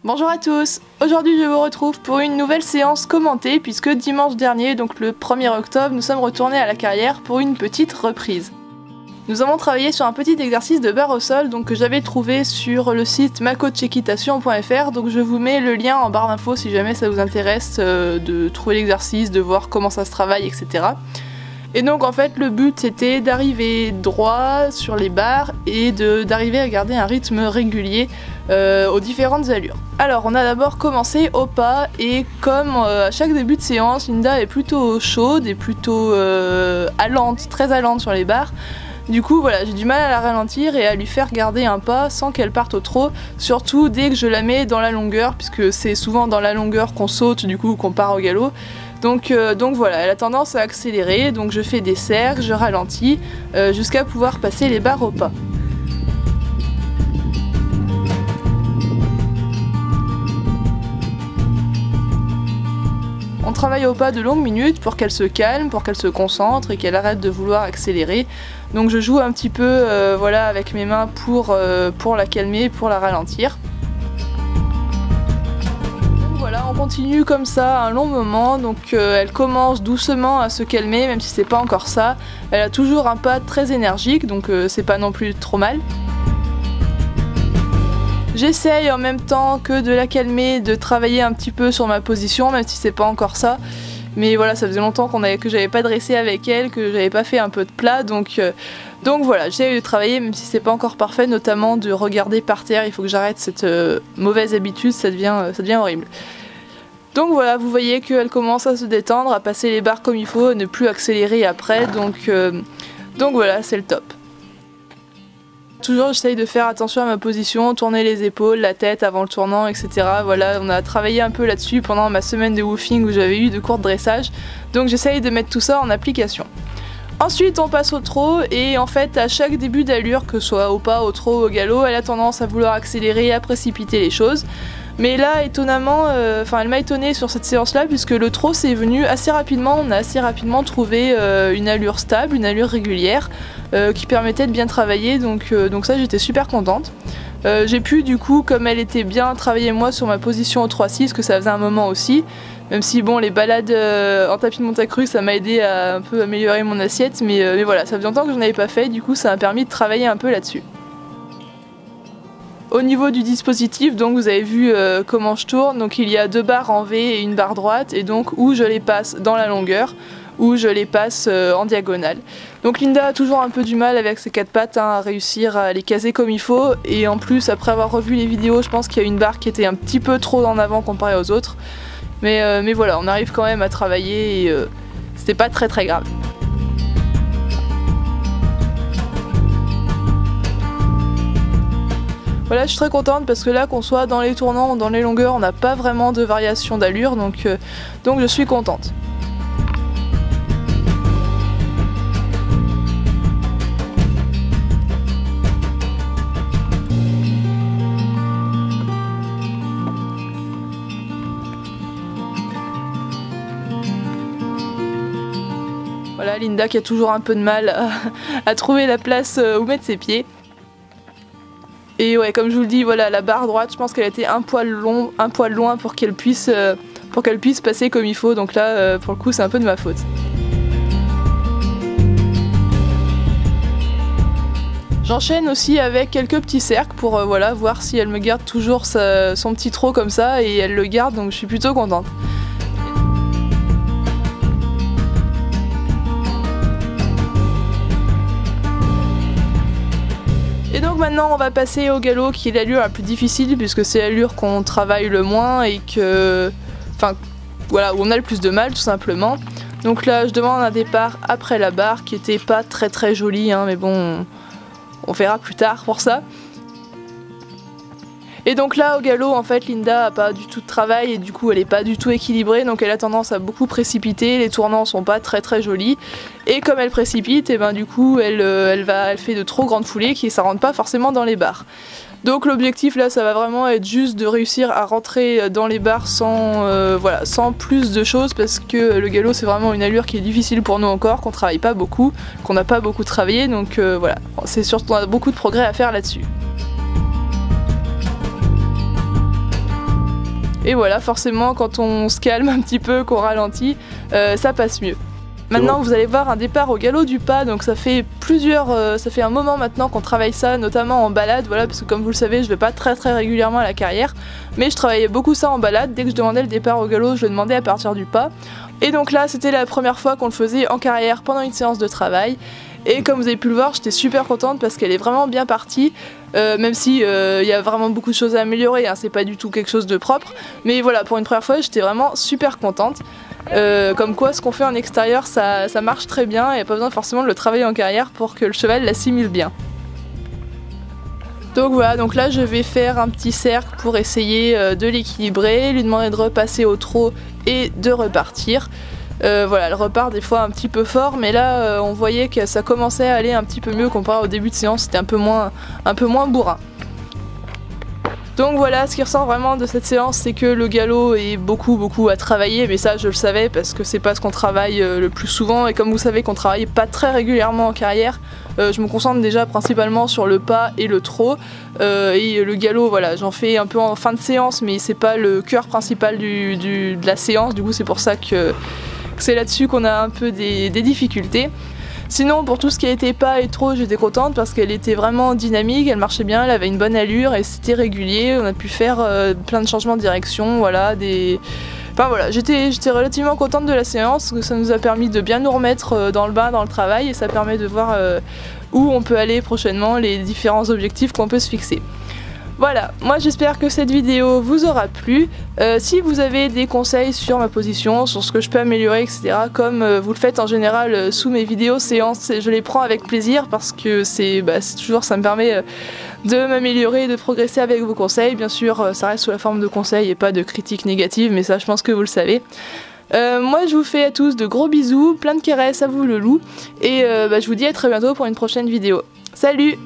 Bonjour à tous, aujourd'hui je vous retrouve pour une nouvelle séance commentée puisque dimanche dernier, donc le 1er octobre, nous sommes retournés à la carrière pour une petite reprise. Nous avons travaillé sur un petit exercice de barre au sol donc, que j'avais trouvé sur le site macoachequitation.fr, donc je vous mets le lien en barre d'infos si jamais ça vous intéresse de trouver l'exercice, de voir comment ça se travaille, etc. Et donc en fait le but c'était d'arriver droit sur les barres et d'arriver à garder un rythme régulier aux différentes allures. Alors on a d'abord commencé au pas et comme à chaque début de séance, Linda est plutôt chaude et plutôt allante, très allante sur les barres. Du coup voilà, j'ai du mal à la ralentir et à lui faire garder un pas sans qu'elle parte au trot, surtout dès que je la mets dans la longueur, puisque c'est souvent dans la longueur qu'on saute du coup qu'on part au galop. Donc voilà, elle a tendance à accélérer, donc je fais des cercles, je ralentis jusqu'à pouvoir passer les barres au pas. On travaille au pas de longues minutes pour qu'elle se calme, pour qu'elle se concentre et qu'elle arrête de vouloir accélérer. Donc je joue un petit peu voilà, avec mes mains pour la calmer, pour la ralentir. Voilà, on continue comme ça un long moment, donc elle commence doucement à se calmer, même si c'est pas encore ça. Elle a toujours un pas très énergique, donc c'est pas non plus trop mal. J'essaye en même temps que de la calmer, de travailler un petit peu sur ma position, même si c'est pas encore ça. Mais voilà, ça faisait longtemps que j'avais pas dressé avec elle, que j'avais pas fait un peu de plat, donc voilà, j'essaye de travailler même si c'est pas encore parfait, notamment de regarder par terre. Il faut que j'arrête cette mauvaise habitude, ça devient horrible. Donc voilà, vous voyez qu'elle commence à se détendre, à passer les barres comme il faut, à ne plus accélérer après, donc voilà, c'est le top. Toujours j'essaye de faire attention à ma position, tourner les épaules, la tête avant le tournant, etc. Voilà, on a travaillé un peu là-dessus pendant ma semaine de woofing où j'avais eu de cours de dressage, donc j'essaye de mettre tout ça en application. Ensuite on passe au trot et en fait à chaque début d'allure, que ce soit au pas, au trot, au galop, elle a tendance à vouloir accélérer, à précipiter les choses. Mais là étonnamment, elle m'a étonnée sur cette séance là puisque le trot c'est venu assez rapidement, on a assez rapidement trouvé une allure stable, une allure régulière qui permettait de bien travailler, donc ça j'étais super contente. J'ai pu du coup, comme elle était bien, travailler moi sur ma position au 3-6, que ça faisait un moment aussi, même si bon les balades en tapis de montagne crue ça m'a aidé à un peu améliorer mon assiette, mais voilà, ça faisait longtemps que je n'avais pas fait, du coup ça m'a permis de travailler un peu là-dessus. Au niveau du dispositif, donc vous avez vu comment je tourne, donc il y a deux barres en V et une barre droite, et donc où je les passe dans la longueur, ou je les passe en diagonale. Donc Linda a toujours un peu du mal avec ses quatre pattes à réussir à les caser comme il faut, et en plus après avoir revu les vidéos, je pense qu'il y a une barre qui était un petit peu trop en avant comparée aux autres. Mais voilà, on arrive quand même à travailler et c'était pas très grave. Voilà, je suis très contente parce que là, qu'on soit dans les tournants ou dans les longueurs, on n'a pas vraiment de variation d'allure, donc je suis contente. Voilà, Linda qui a toujours un peu de mal à trouver la place où mettre ses pieds. Et ouais, comme je vous le dis, voilà, la barre droite, je pense qu'elle était un poil loin pour qu'elle puisse passer comme il faut, donc là, pour le coup, c'est un peu de ma faute. J'enchaîne aussi avec quelques petits cercles pour voilà, voir si elle me garde toujours son petit trot comme ça, et elle le garde, donc je suis plutôt contente. Et donc maintenant on va passer au galop qui est l'allure la plus difficile puisque c'est l'allure qu'on travaille le moins et que... Enfin voilà, où on a le plus de mal tout simplement. Donc là je demande un départ après la barre qui était pas très joli hein, mais bon on verra plus tard pour ça. Et donc là au galop en fait Linda a pas du tout de travail et du coup elle est pas du tout équilibrée, donc elle a tendance à beaucoup précipiter, les tournants sont pas très jolis et comme elle précipite et ben du coup elle fait de trop grandes foulées qui ça rentre pas forcément dans les barres. Donc l'objectif là ça va vraiment être juste de réussir à rentrer dans les barres sans plus de choses parce que le galop c'est vraiment une allure qui est difficile pour nous encore, qu'on travaille pas beaucoup, qu'on n'a pas beaucoup travaillé, donc voilà, c'est surtout on a beaucoup de progrès à faire là-dessus. Et voilà, forcément quand on se calme un petit peu, qu'on ralentit, ça passe mieux. Maintenant vous allez voir un départ au galop du pas, donc ça fait un moment maintenant qu'on travaille ça, notamment en balade, voilà, parce que comme vous le savez je vais pas très régulièrement à la carrière, mais je travaillais beaucoup ça en balade. Dès que je demandais le départ au galop, je le demandais à partir du pas. Et donc là c'était la première fois qu'on le faisait en carrière pendant une séance de travail. Et comme vous avez pu le voir, j'étais super contente parce qu'elle est vraiment bien partie, même si y a vraiment beaucoup de choses à améliorer, hein, c'est pas du tout quelque chose de propre. Mais voilà, pour une première fois j'étais vraiment super contente. Comme quoi ce qu'on fait en extérieur ça marche très bien, et il n'y a pas besoin forcément de le travailler en carrière pour que le cheval l'assimile bien. Donc voilà, donc là je vais faire un petit cercle pour essayer de l'équilibrer, lui demander de repasser au trot et de repartir. Voilà, elle repart des fois un petit peu fort, mais là on voyait que ça commençait à aller un petit peu mieux comparé au début de séance, c'était un peu moins bourrin. Donc voilà, ce qui ressort vraiment de cette séance, c'est que le galop est beaucoup à travailler, mais ça je le savais parce que c'est pas ce qu'on travaille le plus souvent, et comme vous savez qu'on travaille pas très régulièrement en carrière, je me concentre déjà principalement sur le pas et le trot, et le galop voilà, j'en fais un peu en fin de séance, mais c'est pas le cœur principal de la séance, du coup c'est pour ça que c'est là-dessus qu'on a un peu des difficultés. Sinon pour tout ce qui a été pas et trot, j'étais contente parce qu'elle était vraiment dynamique, elle marchait bien, elle avait une bonne allure et c'était régulier, on a pu faire plein de changements de direction, voilà, Enfin voilà, j'étais relativement contente de la séance, que ça nous a permis de bien nous remettre dans le bain, dans le travail, et ça permet de voir où on peut aller prochainement, les différents objectifs qu'on peut se fixer. Voilà, moi j'espère que cette vidéo vous aura plu. Si vous avez des conseils sur ma position, sur ce que je peux améliorer, etc., comme vous le faites en général sous mes vidéos séances, je les prends avec plaisir parce que c'est toujours, ça me permet de m'améliorer et de progresser avec vos conseils. Bien sûr, ça reste sous la forme de conseils et pas de critiques négatives, mais ça je pense que vous le savez. Moi je vous fais à tous de gros bisous, plein de caresses à vous le loup, et je vous dis à très bientôt pour une prochaine vidéo. Salut!